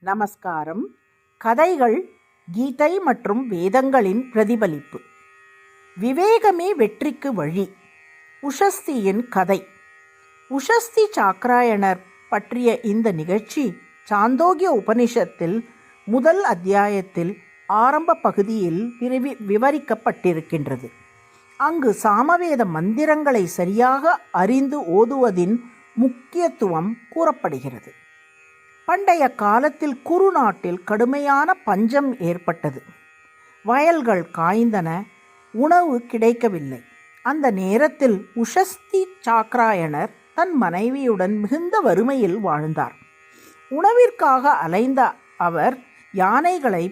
நமஸ்காரம். கதைகள் கீதை மற்றும் வேதங்களின் பிரதிபலிப்பு. விவேகமே வெற்றிக்கு வழி. உஷஸ்தியின் கதை. உஷஸ்தி சாக்ராயணர் பற்றிய இந்த நிகழ்ச்சி சாந்தோக்கிய உபனிஷத்தில் முதல் அத்தியாயத்தில் ஆரம்ப பகுதியில் விவரிக்கப்பட்டிருக்கின்றது. அங்கு சாமவேத மந்திரங்களை சரியாக அறிந்து ஓதுவதின் முக்கியத்துவம் கூறப்படுகிறது. பண்டைய காலத்தில் குரு நாட்டில் கடுமையான பஞ்சம் ஏற்பட்டது. வயல்கள் காய்ந்தன, உணவு கிடைக்கவில்லை. அந்த நேரத்தில் உஷஸ்தி சாக்ராயணர் தன் மனைவியுடன் மிகுந்த வறுமையில் வாழ்ந்தார். உணவிற்காக அலைந்த அவர் யானைகளை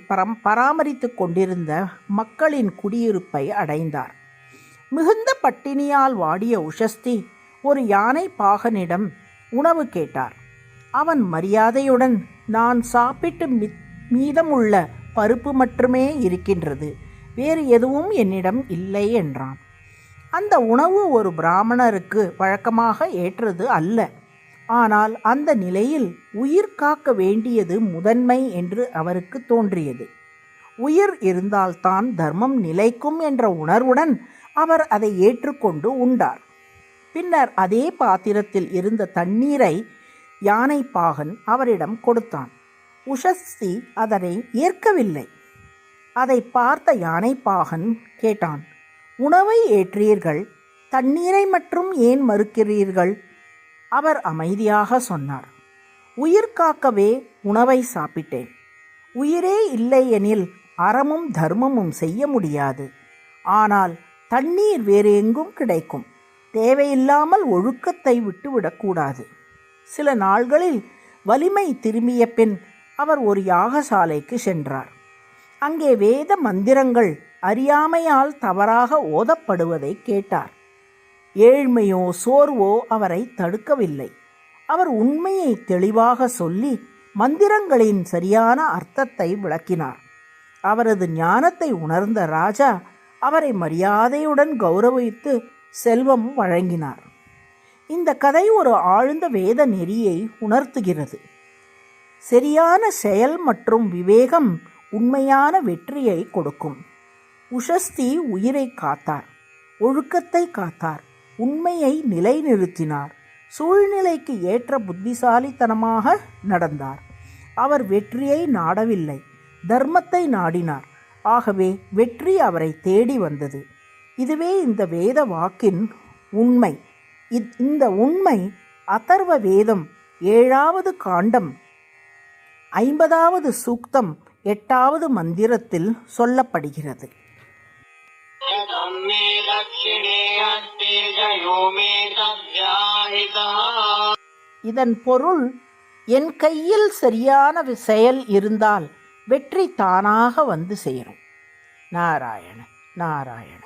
பராமரித்து கொண்டிருந்த மக்களின் குடியிருப்பை அடைந்தார். மிகுந்த பட்டினியால் வாடிய உஷஸ்தி ஒரு யானை பாகனிடம் உணவு கேட்டார். அவன் மரியாதையுடன், நான் சாப்பிட்டு மீதமுள்ள பருப்பு மட்டுமே இருக்கின்றது, வேறு எதுவும் என்னிடம் இல்லை என்றான். அந்த உணவு ஒரு பிராமணருக்கு வழக்கமாக ஏற்றது அல்ல. ஆனால் அந்த நிலையில் உயிர் காக்க வேண்டியது முதன்மை என்று அவருக்கு தோன்றியது. உயிர் இருந்தால்தான் தர்மம் நிலைக்கும் என்ற உணர்வுடன் அவர் அதை ஏற்றுக்கொண்டு உண்டார். பின்னர் அதே பாத்திரத்தில் இருந்த தண்ணீரை யானை பாகன் அவரிடம் கொடுத்தான். உஷஸ்தி அதனை ஏற்கவில்லை. அதை பார்த்த யானை பாகன் கேட்டான், உணவை ஏற்றீர்கள், தண்ணீரை மட்டும் ஏன் மறுக்கிறீர்கள்? அவர் அமைதியாக சொன்னார், உயிர் காக்கவே உணவை சாப்பிட்டேன். உயிரே இல்லை எனில் அறமும் தர்மமும் செய்ய முடியாது. ஆனால் தண்ணீர் வேறு எங்கும் கிடைக்கும். தேவையில்லாமல் ஒழுக்கத்தை விட்டுவிடக்கூடாது. சில நாள்களில் வலிமை திரும்பிய பின் அவர் ஒரு யாகசாலைக்கு சென்றார். அங்கே வேத மந்திரங்கள் அறியாமையால் தவறாக ஓதப்படுவதை கேட்டார். ஏழ்மையோ சோர்வோ அவரை தடுக்கவில்லை. அவர் உண்மையை தெளிவாக சொல்லி மந்திரங்களின் சரியான அர்த்தத்தை விளக்கினார். அவரது ஞானத்தை உணர்ந்த ராஜா அவரை மரியாதையுடன் கௌரவித்து செல்வம் வழங்கினார். இந்த கதை ஒரு ஆழ்ந்த வேத நெறியை உணர்த்துகிறது. சரியான செயல் மற்றும் விவேகம் உண்மையான வெற்றியை கொடுக்கும். உஷஸ்தி உயிரை காத்தார், ஒழுக்கத்தை காத்தார், உண்மையை நிலைநிறுத்தினார், சூழ்நிலைக்கு ஏற்ற புத்திசாலித்தனமாக நடந்தார். அவர் வெற்றியை நாடவில்லை, தர்மத்தை நாடினார். ஆகவே வெற்றி அவரை தேடி வந்தது. இதுவே இந்த வேத வாக்கின் உண்மை. இந்த உண்மை அதர்வ வேதம் 7வது காண்டம் 50வது சூக்தம் 8வது மந்திரத்தில் சொல்லப்படுகிறது. இதன் பொருள், என் கையில் சரியான செயல் இருந்தால் வெற்றி தானாக வந்து சேரும். நாராயண நாராயண.